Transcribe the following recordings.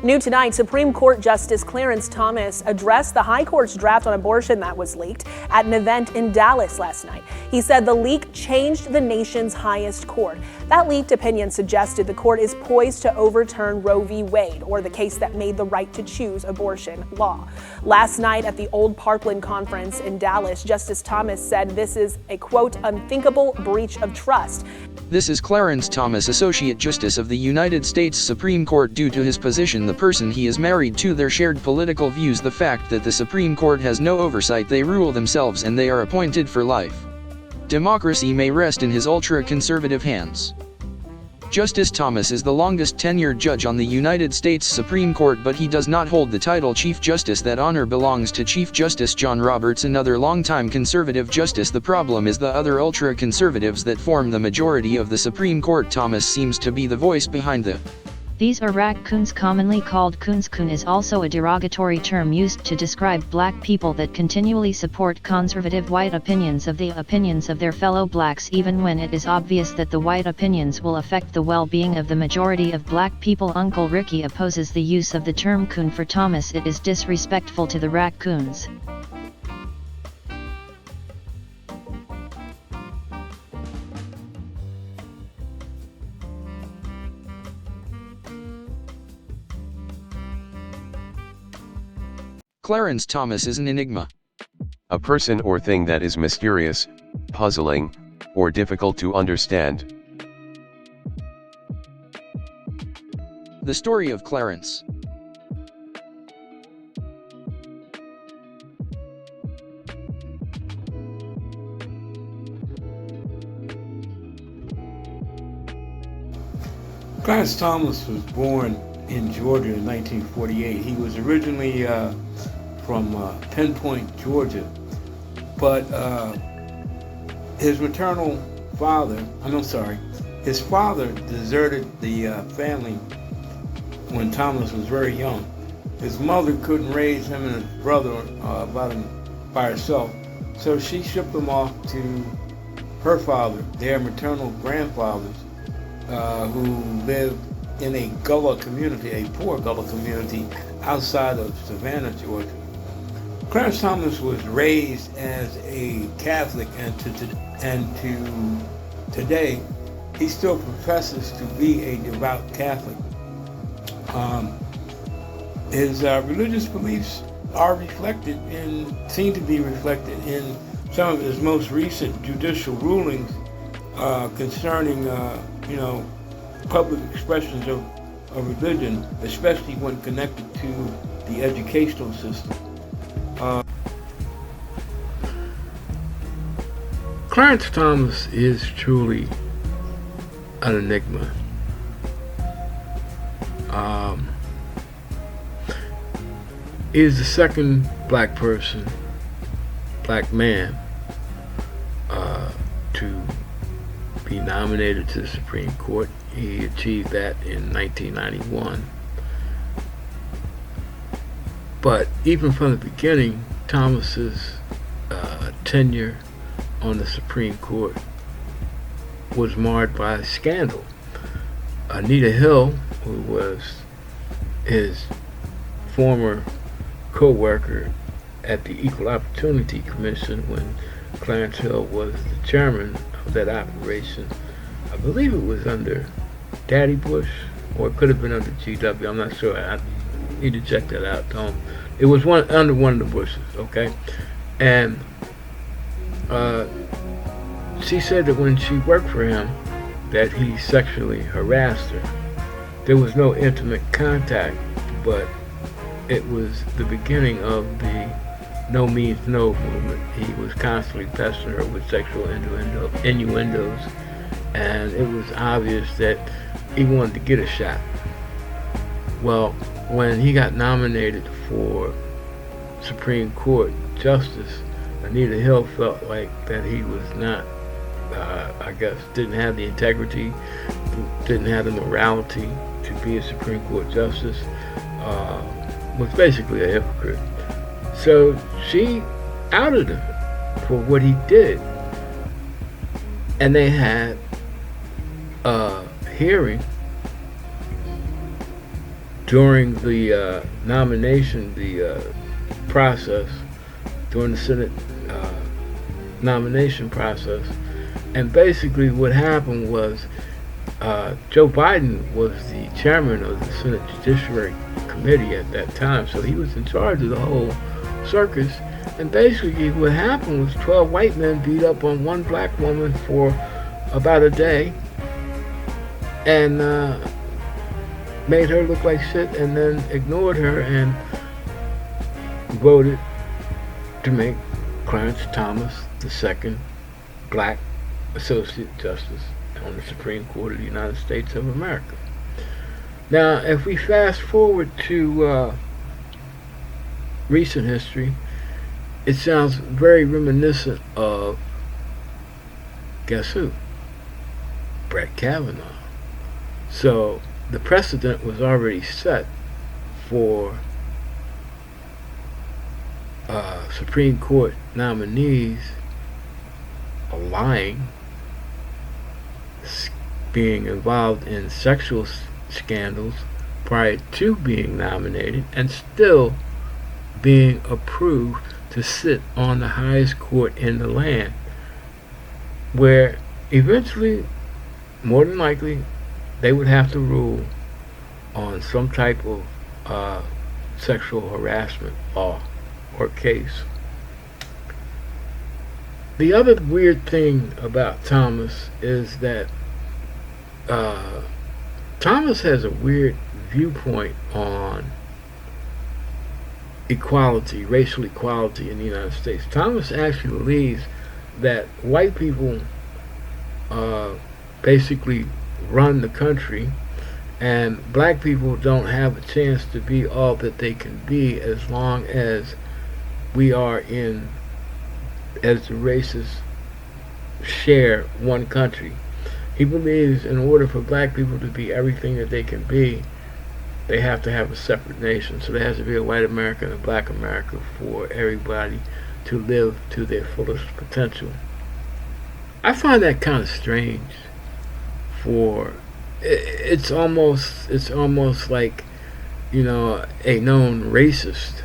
New tonight, Supreme Court Justice Clarence Thomas addressed the High Court's draft on abortion that was leaked at an event in Dallas last night. He said the leak changed the nation's highest court. That leaked opinion suggested the court is poised to overturn Roe v. Wade, or the case that made the right to choose abortion law. Last night at the Old Parkland Conference in Dallas, Justice Thomas said this is a, quote, unthinkable breach of trust. This is Clarence Thomas, Associate Justice of the United States Supreme Court. Due to his position, the person he is married to, their shared political views, the fact that the Supreme Court has no oversight, they rule themselves and they are appointed for life. Democracy may rest in his ultra-conservative hands. Justice Thomas is the longest tenured judge on the United States Supreme Court, but he does not hold the title Chief Justice. That honor belongs to Chief Justice John Roberts, another longtime conservative justice. The problem is the other ultra-conservatives that form the majority of the Supreme Court. Thomas seems to be the voice behind the These are raccoons, commonly called coons. Coon is also a derogatory term used to describe black people that continually support conservative white opinions of their fellow blacks, even when it is obvious that the white opinions will affect the well-being of the majority of black people. Uncle Ricky opposes the use of the term coon. For Thomas, it is disrespectful to the raccoons. Clarence Thomas is an enigma. A person or thing that is mysterious, puzzling, or difficult to understand. The story of Clarence. Clarence Thomas was born in Georgia in 1948. He was originally from Pinpoint, Georgia, but his father deserted the family when Thomas was very young. His mother couldn't raise him and his brother by herself, so she shipped him off to her father, their maternal grandfathers, who lived in a Gullah community, a poor Gullah community outside of Savannah, Georgia. Clarence Thomas was raised as a Catholic, and to today, he still professes to be a devout Catholic. His religious beliefs seem to be reflected in some of his most recent judicial rulings concerning, public expressions of religion, especially when connected to the educational system. Clarence Thomas is truly an enigma. He is the second black man, to be nominated to the Supreme Court. He achieved that in 1991. But even from the beginning, Thomas's tenure on the Supreme Court was marred by scandal. Anita Hill, who was his former co-worker at the Equal Opportunity Commission when Clarence Hill was the chairman of that operation, I believe it was under Daddy Bush, or it could have been under GW, I'm not sure. I need to check that out. It was under one of the Bushes, okay? And she said that when she worked for him, that he sexually harassed her. There was no intimate contact, but it was the beginning of the no means no movement. He was constantly pestering her with sexual innuendos, and it was obvious that he wanted to get a shot. Well, when he got nominated for Supreme Court Justice, Anita Hill felt like that he was not, didn't have the integrity, didn't have the morality to be a Supreme Court Justice, was basically a hypocrite. So she outed him for what he did. And they had a hearing during the nomination, the process, during the Senate nomination process. And basically what happened was Joe Biden was the chairman of the Senate Judiciary Committee at that time, so he was in charge of the whole circus. And basically what happened was 12 white men beat up on one black woman for about a day and made her look like shit, and then ignored her and voted to make Clarence Thomas the second black associate justice on the Supreme Court of the United States of America. Now, if we fast forward to recent history, it sounds very reminiscent of, guess who? Brett Kavanaugh. So the precedent was already set for Supreme Court nominees lying, being involved in sexual scandals prior to being nominated, and still being approved to sit on the highest court in the land, where eventually, more than likely, they would have to rule on some type of sexual harassment law or case. The other weird thing about Thomas is that Thomas has a weird viewpoint on equality, racial equality in the United States. Thomas actually believes that white people basically run the country, and black people don't have a chance to be all that they can be as long as we are in, as the races share one country. He believes in order for black people to be everything that they can be, they have to have a separate nation. So there has to be a white America and a black America for everybody to live to their fullest potential. I find that kind of strange. It's almost like, you know, a known racist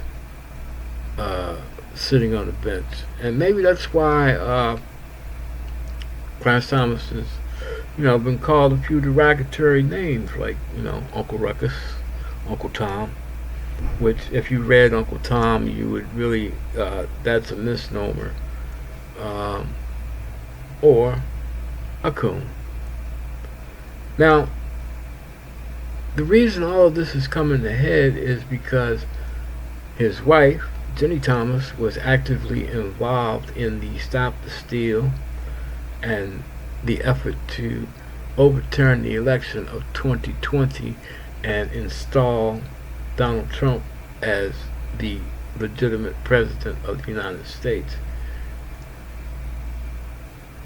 sitting on the bench. And maybe that's why Clarence Thomas has, you know, been called a few derogatory names, like, you know, Uncle Ruckus, Uncle Tom, which if you read Uncle Tom, you would really, that's a misnomer, or a coon. Now, the reason all of this is coming to head is because his wife, Jenny Thomas, was actively involved in the Stop the Steal and the effort to overturn the election of 2020 and install Donald Trump as the legitimate president of the United States.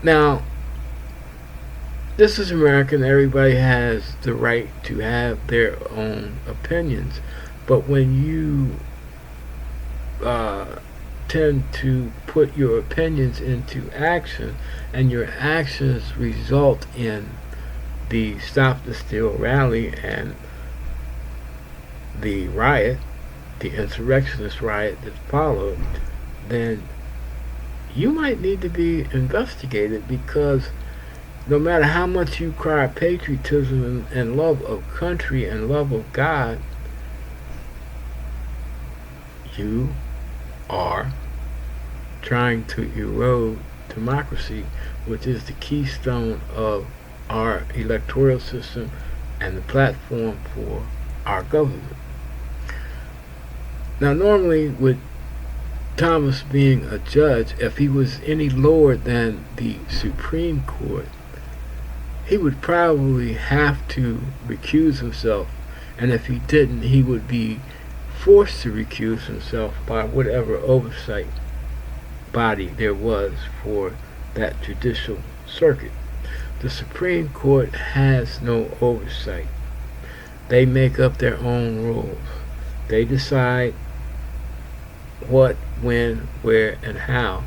Now, this is America, and everybody has the right to have their own opinions, but when you tend to put your opinions into action, and your actions result in the Stop the Steal rally and the riot, the insurrectionist riot that followed, then you might need to be investigated, because no matter how much you cry patriotism and love of country and love of God, you are trying to erode democracy, which is the keystone of our electoral system and the platform for our government. Now, normally with Thomas being a judge, if he was any lower than the Supreme Court, he would probably have to recuse himself, and if he didn't, he would be forced to recuse himself by whatever oversight body there was for that judicial circuit. The Supreme Court has no oversight. They make up their own rules. They decide what, when, where, and how,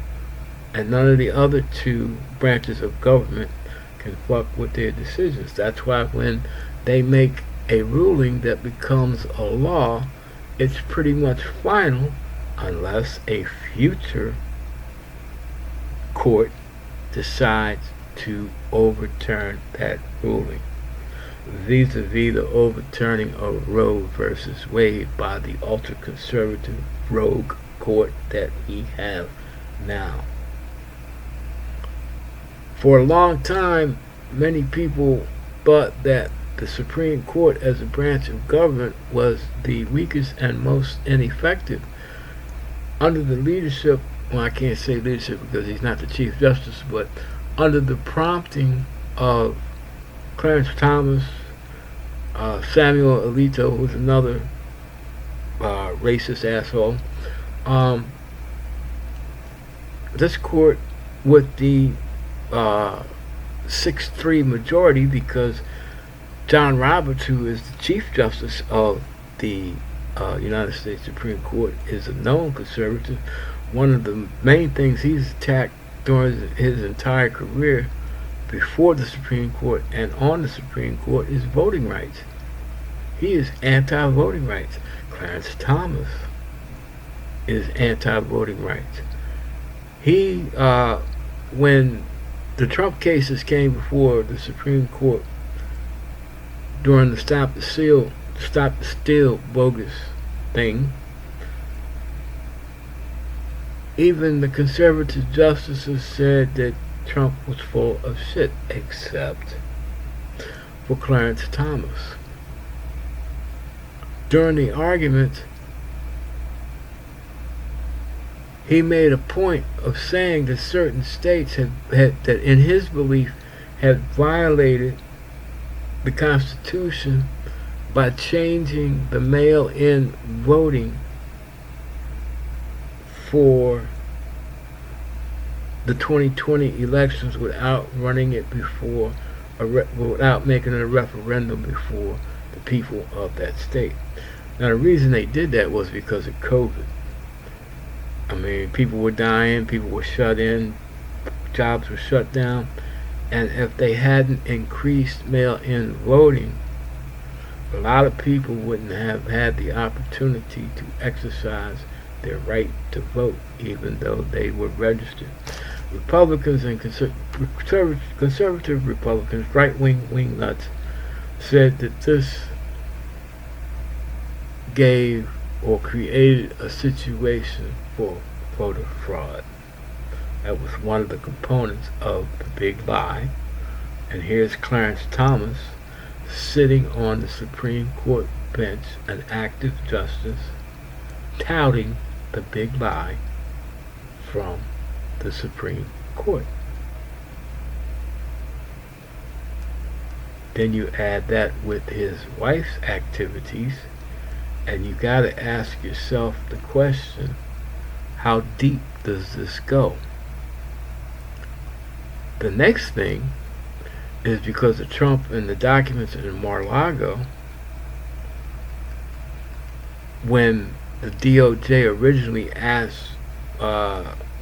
and none of the other two branches of government can fuck with their decisions. That's why when they make a ruling that becomes a law, it's pretty much final unless a future court decides to overturn that ruling. Vis-a-vis the overturning of Roe versus Wade by the ultra-conservative rogue court that we have now. For a long time, many people thought that the Supreme Court as a branch of government was the weakest and most ineffective. Under the leadership, well, I can't say leadership because he's not the Chief Justice, but under the prompting of Clarence Thomas, Samuel Alito, who's another racist asshole, this court with the 6-3 majority, because John Roberts, who is the Chief Justice of the United States Supreme Court, is a known conservative. One of the main things he's attacked during his entire career before the Supreme Court and on the Supreme Court is voting rights. He is anti-voting rights. Clarence Thomas is anti-voting rights. He, when the Trump cases came before the Supreme Court during the Stop the Steal bogus thing, even the conservative justices said that Trump was full of shit, except for Clarence Thomas. During the argument, he made a point of saying that certain states had that in his belief had violated the Constitution by changing the mail-in voting for the 2020 elections without running it before, without making it a referendum before the people of that state. Now, the reason they did that was because of COVID. I mean, people were dying, people were shut in, jobs were shut down, and if they hadn't increased mail-in voting, a lot of people wouldn't have had the opportunity to exercise their right to vote, even though they were registered. Republicans and conservative Republicans, right-wing nuts, said that this gave or created a situation for voter fraud. That was one of the components of the big lie. And here's Clarence Thomas sitting on the Supreme Court bench, an active justice, touting the big lie from the Supreme Court. Then you add that with his wife's activities, and you got to ask yourself the question, how deep does this go? The next thing is, because of Trump and the documents in Mar-a-Lago, when the DOJ originally asked,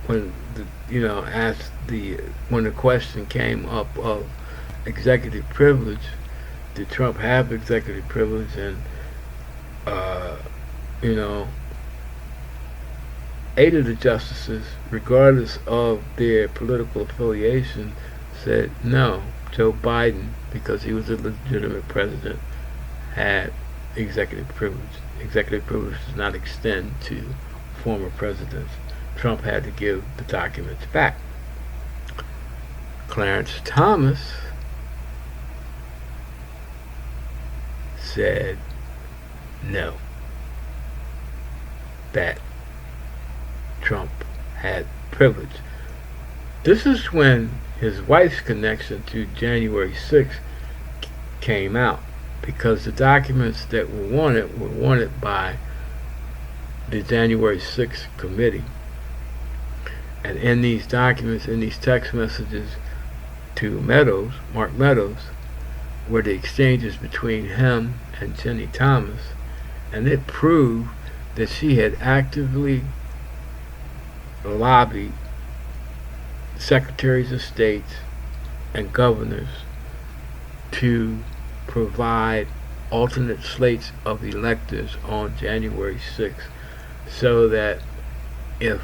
when the question came up of executive privilege, did Trump have executive privilege? And 8 of the justices, regardless of their political affiliation, said no. Joe Biden, because he was a legitimate president, had executive privilege. Executive privilege does not extend to former presidents. Trump had to give the documents back. Clarence Thomas said no, that Trump had privilege. This is when his wife's connection to January 6th came out, because the documents that were wanted by the January 6th committee. And in these documents, in these text messages to Mark Meadows, were the exchanges between him and Jenny Thomas, and it proved that she had actively lobbied secretaries of state and governors to provide alternate slates of electors on January 6th, so that if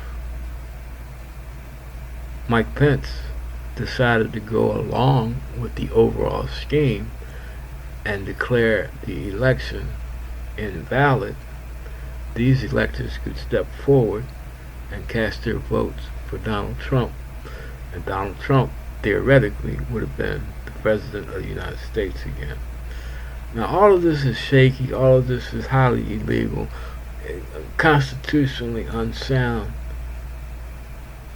Mike Pence decided to go along with the overall scheme and declare the election invalid, these electors could step forward and cast their votes for Donald Trump, and Donald Trump theoretically would have been the President of the United States again. Now, all of this is shaky, all of this is highly illegal, constitutionally unsound,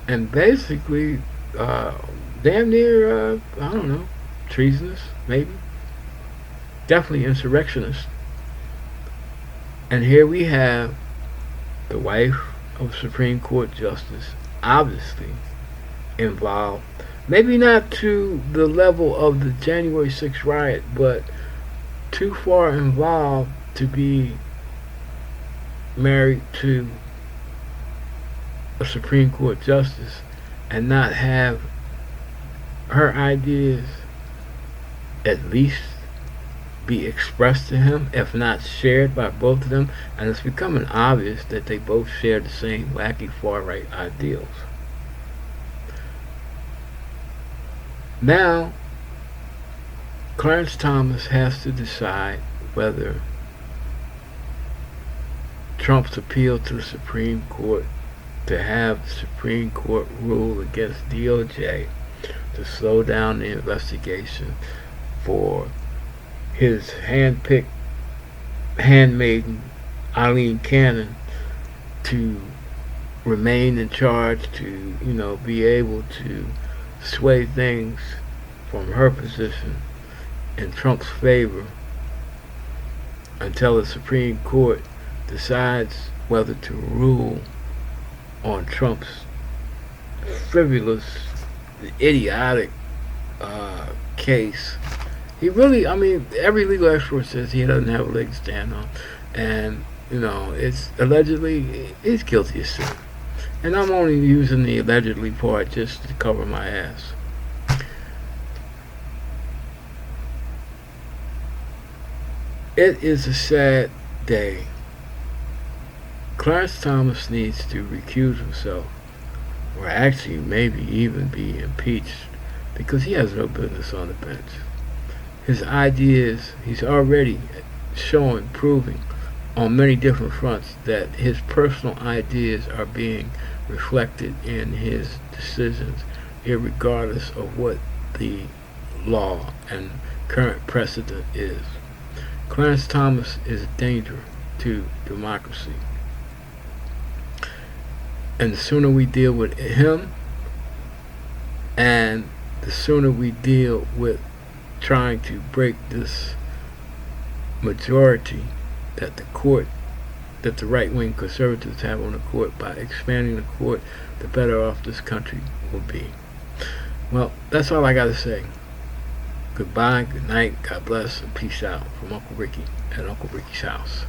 and basically damn near, I don't know, treasonous, maybe. Definitely insurrectionist. And here we have the wife of Supreme Court Justice, obviously involved, maybe not to the level of the January 6th riot, but too far involved to be married to a Supreme Court Justice and not have her ideas at least be expressed to him, if not shared by both of them. And it's becoming obvious that they both share the same wacky far-right ideals. Now, Clarence Thomas has to decide whether Trump's appeal to the Supreme Court to have the Supreme Court rule against DOJ to slow down the investigation for his hand-picked handmaiden Eileen Cannon to remain in charge, to be able to sway things from her position in Trump's favor until the Supreme Court decides whether to rule on Trump's frivolous, idiotic case. He really, every legal expert says he doesn't have a leg to stand on. And, it's allegedly, he's guilty of sin. And I'm only using the allegedly part just to cover my ass. It is a sad day. Clarence Thomas needs to recuse himself, or actually maybe even be impeached, because he has no business on the bench. His ideas, he's already proving on many different fronts that his personal ideas are being reflected in his decisions, irregardless of what the law and current precedent is. Clarence Thomas is a danger to democracy. And the sooner we deal with him, and the sooner we deal with trying to break this majority that the right-wing conservatives have on the court by expanding the court, the better off this country will be. Well, that's all I got to say. Goodbye, good night, God bless, and peace out from Uncle Ricky at Uncle Ricky's house.